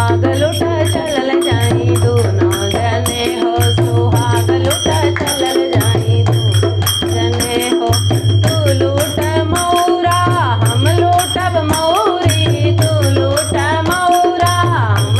सुहाग लुट चलल जाई दोनों जने हो सुहाग लुट चलल जाई दोनों जने हो तू लूट मौरा हम लूटब मौरी तू लूट मौरा हम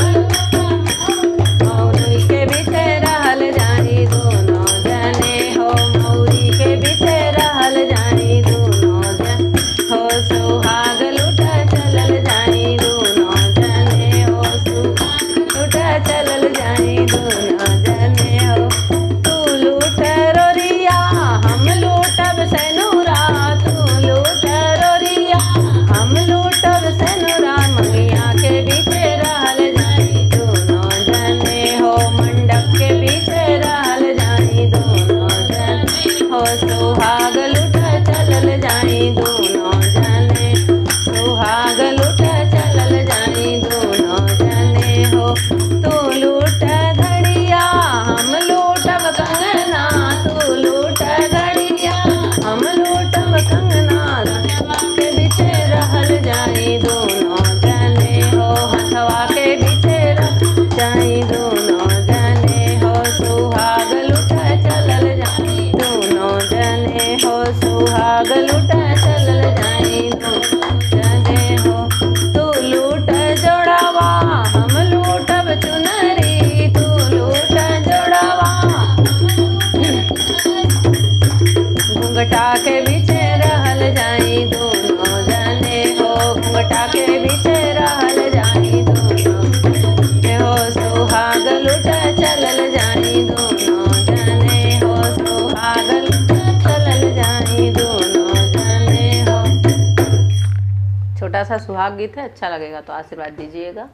मौरी के बीचे रहल जाई दोनों जने हो मौरी के बीचे रहल जाई दोनों जन हो सुहाग लुट चलल जाई दोनों जने हो सुहाग लुट चलल जाई दोनों जने हो तू लूट रोरिया हम लूटब सेनुरा तू लूट रोरिया हम लूटब सेनुरा मंगिया के बीचे रहल जाई दोनों जने हो मंडप के बीचे रहल जाई दोनों जने हो सुहाग लुट चलल जाई दोनों जने सुहाग लुट चलल जाई दोनों जने हो तू लूट घड़िया हम लूटब कंगना तू लूट घड़िया हम लूटब कंगना के बीचे रहल जाई दोनों जने हो हथवा के बीचे रहल जाई दोनों जने हो सुहाग लुट चलल जाई दोनों जने हो सुहाग लुट चलल जाई दोनों जने हो तू लूट जोड़ावा हम लूटब चुनरी तू लूट जोड़ावा घुंघटा के बीचे रहल जाई दोनों जने हो घुंघटा के बीचे रहल जाई दोनों जने हो सुहाग लुट चलल जाई दोनों जने हो सुहाग लुट चलल जाई दोनों जने हो। छोटा सा सुहाग गीत है, अच्छा लगेगा तो आशीर्वाद दीजिएगा।